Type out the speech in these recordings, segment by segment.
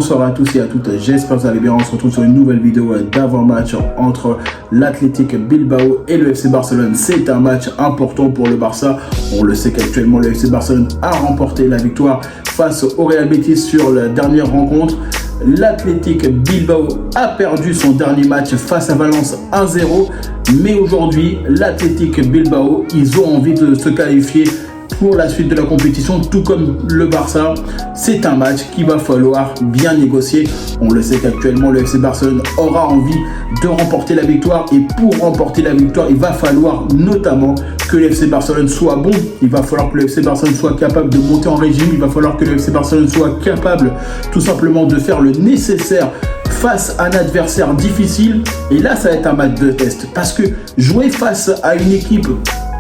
Bonsoir à tous et à toutes, j'espère que vous allez bien. On se retrouve sur une nouvelle vidéo d'avant-match entre l'Athletic Bilbao et le FC Barcelone. C'est un match important pour le Barça. On le sait qu'actuellement le FC Barcelone a remporté la victoire face au Real Betis sur la dernière rencontre. L'Athletic Bilbao a perdu son dernier match face à Valence 1-0. Mais aujourd'hui, l'Athletic Bilbao, ils ont envie de se qualifier pour la suite de la compétition, tout comme le Barça. C'est un match qu'il va falloir bien négocier. On le sait qu'actuellement le FC Barcelone aura envie de remporter la victoire, et pour remporter la victoire, il va falloir notamment que le FC Barcelone soit bon. Il va falloir que le FC Barcelone soit capable de monter en régime. Il va falloir que le FC Barcelone soit capable tout simplement de faire le nécessaire face à un adversaire difficile. Et là, ça va être un match de test, parce que jouer face à une équipe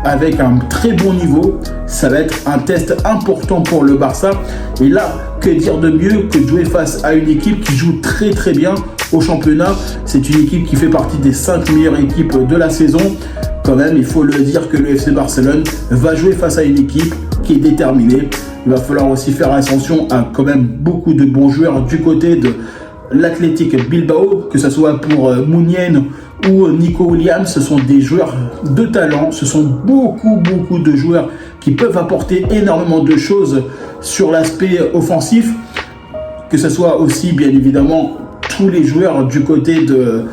avec un très bon niveau, ça va être un test important pour le Barça. Et là, que dire de mieux que de jouer face à une équipe qui joue très très bien au championnat. C'est une équipe qui fait partie des 5 meilleures équipes de la saison. Quand même, il faut le dire que le FC Barcelone va jouer face à une équipe qui est déterminée. Il va falloir aussi faire attention à quand même beaucoup de bons joueurs du côté de l'Athletic Bilbao, que ce soit pour Muniain ou Nico Williams. Ce sont des joueurs de talent, ce sont beaucoup de joueurs qui peuvent apporter énormément de choses sur l'aspect offensif, que ce soit aussi bien évidemment tous les joueurs du côté de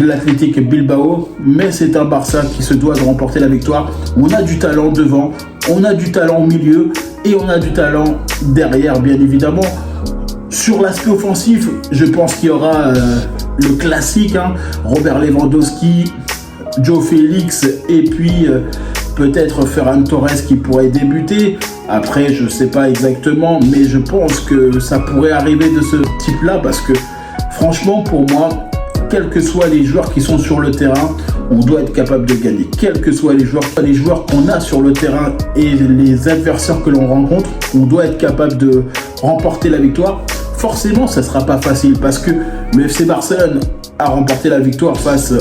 l'Athletic Bilbao. Mais c'est un Barça qui se doit de remporter la victoire. On a du talent devant, on a du talent au milieu et on a du talent derrière, bien évidemment. Sur l'aspect offensif, je pense qu'il y aura le classique, Robert Lewandowski, Joe Félix et puis peut-être Ferran Torres qui pourrait débuter. Après, je ne sais pas exactement, mais je pense que ça pourrait arriver de ce type-là, parce que franchement, pour moi, quels que soient les joueurs qui sont sur le terrain, on doit être capable de gagner. Quels que soient les joueurs qu'on a sur le terrain et les adversaires que l'on rencontre, on doit être capable de remporter la victoire. Forcément, ça ne sera pas facile, parce que le FC Barcelone a remporté la victoire face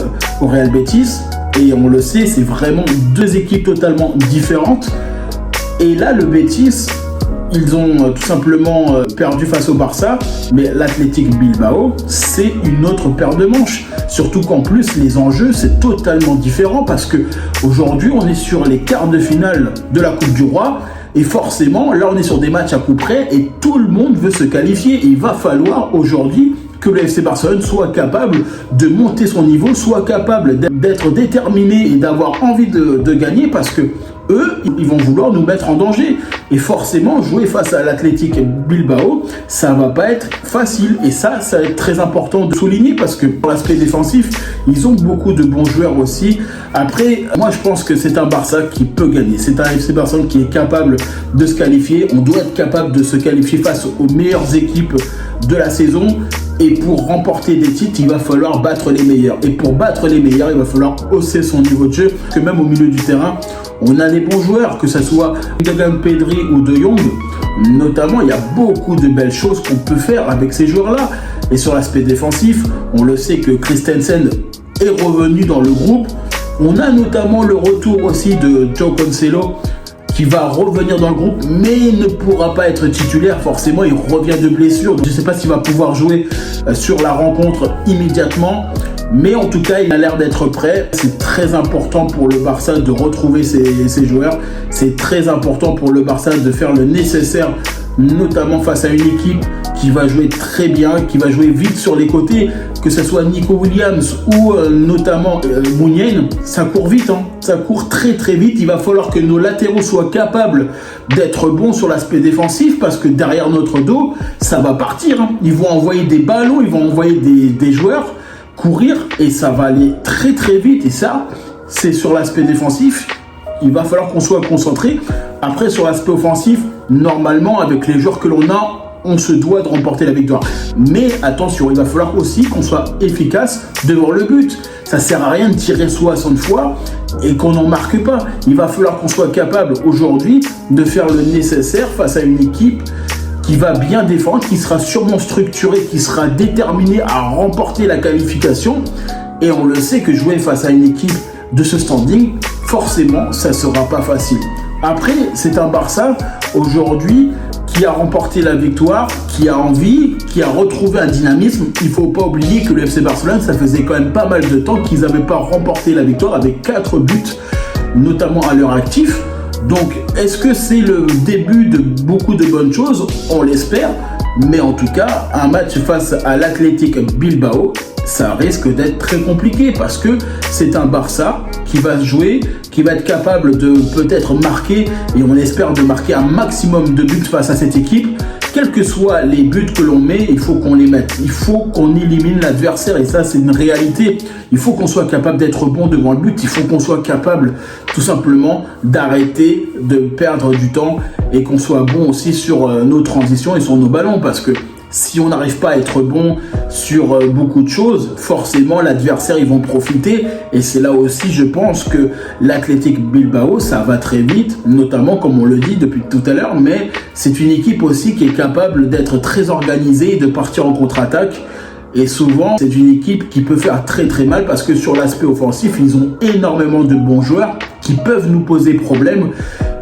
au Real Betis. Et on le sait, c'est vraiment deux équipes totalement différentes. Et là, le Betis, ils ont tout simplement perdu face au Barça. Mais l'Athletic Bilbao, c'est une autre paire de manches. Surtout qu'en plus, les enjeux, c'est totalement différent, parce qu'aujourd'hui, on est sur les quarts de finale de la Coupe du Roi. Et forcément, là, on est sur des matchs à coup près et tout le monde veut se qualifier. Et il va falloir aujourd'hui que le FC Barcelone soit capable de monter son niveau, soit capable d'être déterminé et d'avoir envie de gagner, parce que eux, ils vont vouloir nous mettre en danger. Et forcément, jouer face à l'Athletic Bilbao, ça va pas être facile. Et ça va être très important de souligner, parce que pour l'aspect défensif, ils ont beaucoup de bons joueurs aussi. Après, moi, je pense que c'est un Barça qui peut gagner. C'est un FC Barcelone qui est capable de se qualifier. On doit être capable de se qualifier face aux meilleures équipes de la saison. Et pour remporter des titres, il va falloir battre les meilleurs. Et pour battre les meilleurs, il va falloir hausser son niveau de jeu. Que même au milieu du terrain, on a les bons joueurs, que ce soit Gundogan, Pedri ou De Jong. Notamment, il y a beaucoup de belles choses qu'on peut faire avec ces joueurs-là. Et sur l'aspect défensif, on le sait que Christensen est revenu dans le groupe. On a notamment le retour aussi de João Cancelo, qui va revenir dans le groupe, mais il ne pourra pas être titulaire. Forcément, il revient de blessure. Je ne sais pas s'il va pouvoir jouer sur la rencontre immédiatement, mais en tout cas, il a l'air d'être prêt. C'est très important pour le Barça de retrouver ses joueurs. C'est très important pour le Barça de faire le nécessaire, notamment face à une équipe qui va jouer très bien, qui va jouer vite sur les côtés, que ce soit Nico Williams ou notamment Muniain. Ça court vite, ça court très vite. Il va falloir que nos latéraux soient capables d'être bons sur l'aspect défensif, parce que derrière notre dos, ça va partir. Ils vont envoyer des ballons, ils vont envoyer des joueurs courir, et ça va aller très vite. Et ça, c'est sur l'aspect défensif. Il va falloir qu'on soit concentré. Après, sur l'aspect offensif, normalement, avec les joueurs que l'on a, on se doit de remporter la victoire. Mais attention, il va falloir aussi qu'on soit efficace devant le but. Ça sert à rien de tirer 60 fois et qu'on n'en marque pas. Il va falloir qu'on soit capable aujourd'hui de faire le nécessaire face à une équipe qui va bien défendre, qui sera sûrement structurée, qui sera déterminée à remporter la qualification. Et on le sait que jouer face à une équipe de ce standing, forcément, ça ne sera pas facile. Après, c'est un Barça aujourd'hui qui a remporté la victoire, qui a envie, qui a retrouvé un dynamisme. Il ne faut pas oublier que le FC Barcelone, ça faisait quand même pas mal de temps qu'ils n'avaient pas remporté la victoire avec 4 buts, notamment à leur actif. Donc, est-ce que c'est le début de beaucoup de bonnes choses? On l'espère. Mais en tout cas, un match face à l'Athletic Bilbao, ça risque d'être très compliqué parce que c'est un Barça qui va jouer, qui va être capable de peut-être marquer, et on espère de marquer un maximum de buts face à cette équipe. Quels que soient les buts que l'on met, il faut qu'on les mette. Il faut qu'on élimine l'adversaire et ça, c'est une réalité. Il faut qu'on soit capable d'être bon devant le but. Il faut qu'on soit capable tout simplement d'arrêter de perdre du temps et qu'on soit bon aussi sur nos transitions et sur nos ballons parce que si on n'arrive pas à être bon sur beaucoup de choses, forcément l'adversaire ils vont profiter et c'est là aussi je pense que l'Athletic Bilbao ça va très vite, notamment comme on le dit depuis tout à l'heure, mais c'est une équipe aussi qui est capable d'être très organisée et de partir en contre-attaque. Et souvent, c'est une équipe qui peut faire très très mal parce que sur l'aspect offensif, ils ont énormément de bons joueurs qui peuvent nous poser problème,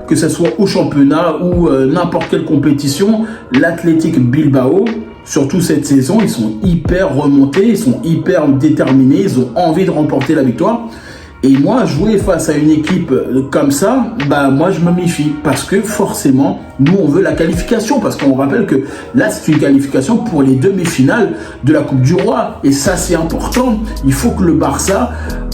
que ce soit au championnat ou n'importe quelle compétition. L'Athletic Bilbao, surtout cette saison, ils sont hyper remontés, ils sont hyper déterminés, ils ont envie de remporter la victoire. Et moi, jouer face à une équipe comme ça, bah moi je me méfie parce que forcément, nous on veut la qualification parce qu'on rappelle que là c'est une qualification pour les demi-finales de la Coupe du Roi et ça c'est important. Il faut que le Barça,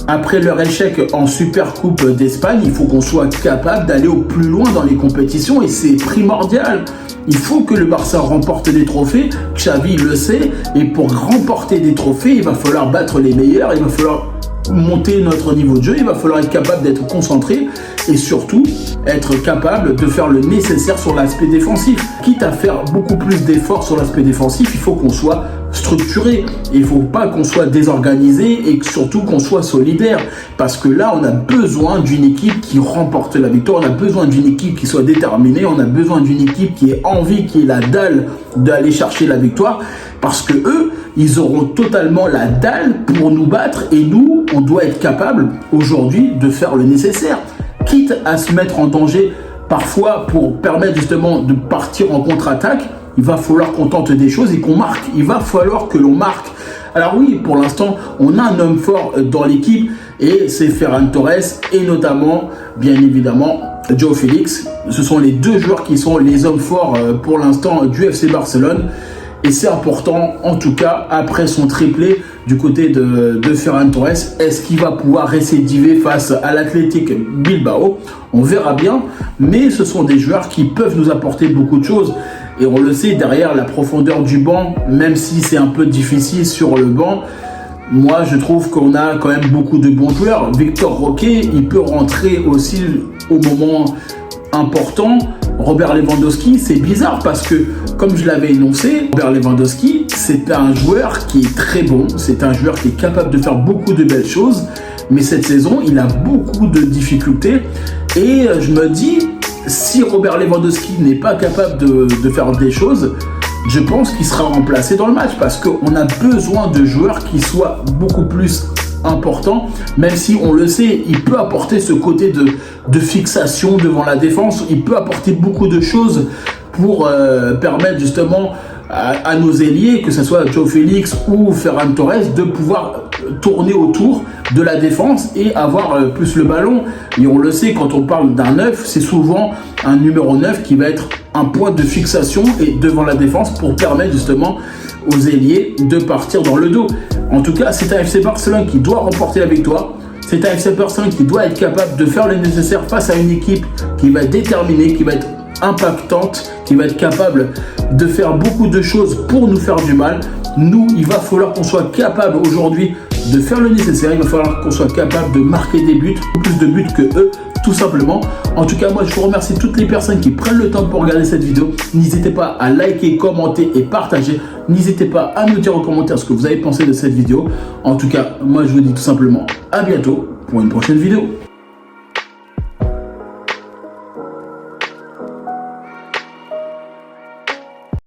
après leur échec en Super Coupe d'Espagne, il faut qu'on soit capable d'aller au plus loin dans les compétitions et c'est primordial. Il faut que le Barça remporte des trophées, Xavi le sait, et pour remporter des trophées, il va falloir battre les meilleurs, il va falloir monter notre niveau de jeu, il va falloir être capable d'être concentré et surtout être capable de faire le nécessaire sur l'aspect défensif. Quitte à faire beaucoup plus d'efforts sur l'aspect défensif, il faut qu'on soit structuré. Il ne faut pas qu'on soit désorganisé et surtout qu'on soit solidaire. Parce que là, on a besoin d'une équipe qui remporte la victoire, on a besoin d'une équipe qui soit déterminée, on a besoin d'une équipe qui ait envie, qui ait la dalle d'aller chercher la victoire. Parce que eux, ils auront totalement la dalle pour nous battre et nous, on doit être capable aujourd'hui de faire le nécessaire. Quitte à se mettre en danger parfois pour permettre justement de partir en contre-attaque, il va falloir qu'on tente des choses et qu'on marque. Il va falloir que l'on marque. Alors oui, pour l'instant, on a un homme fort dans l'équipe et c'est Ferran Torres et notamment, bien évidemment, João Félix. Ce sont les deux joueurs qui sont les hommes forts pour l'instant du FC Barcelone. Et c'est important, en tout cas, après son triplé du côté de Ferran Torres, est-ce qu'il va pouvoir récidiver face à l'Athletic Bilbao? On verra bien, mais ce sont des joueurs qui peuvent nous apporter beaucoup de choses. Et on le sait, derrière la profondeur du banc, même si c'est un peu difficile sur le banc, moi je trouve qu'on a quand même beaucoup de bons joueurs. Victor Roque, il peut rentrer aussi au moment important. Robert Lewandowski, c'est bizarre parce que, comme je l'avais énoncé, Robert Lewandowski, c'est un joueur qui est très bon, c'est un joueur qui est capable de faire beaucoup de belles choses, mais cette saison, il a beaucoup de difficultés et je me dis, si Robert Lewandowski n'est pas capable de faire des choses, je pense qu'il sera remplacé dans le match parce qu'on a besoin de joueurs qui soient beaucoup plus important, même si on le sait, il peut apporter ce côté de fixation devant la défense, il peut apporter beaucoup de choses pour permettre justement à nos ailiers, que ce soit João Félix ou Ferran Torres, de pouvoir tourner autour de la défense et avoir plus le ballon. Et on le sait, quand on parle d'un 9, c'est souvent un numéro 9 qui va être un point de fixation et devant la défense pour permettre justement aux ailiers de partir dans le dos. En tout cas, c'est un FC Barcelone qui doit remporter la victoire. C'est un FC Barcelone qui doit être capable de faire le nécessaire face à une équipe qui va être déterminée, qui va être impactante, qui va être capable de faire beaucoup de choses pour nous faire du mal. Nous, il va falloir qu'on soit capable aujourd'hui de faire le nécessaire. Il va falloir qu'on soit capable de marquer des buts, plus de buts que eux, tout simplement. En tout cas, moi, je vous remercie toutes les personnes qui prennent le temps pour regarder cette vidéo. N'hésitez pas à liker, commenter et partager. N'hésitez pas à nous dire en commentaire ce que vous avez pensé de cette vidéo. En tout cas, moi, je vous dis tout simplement à bientôt pour une prochaine vidéo.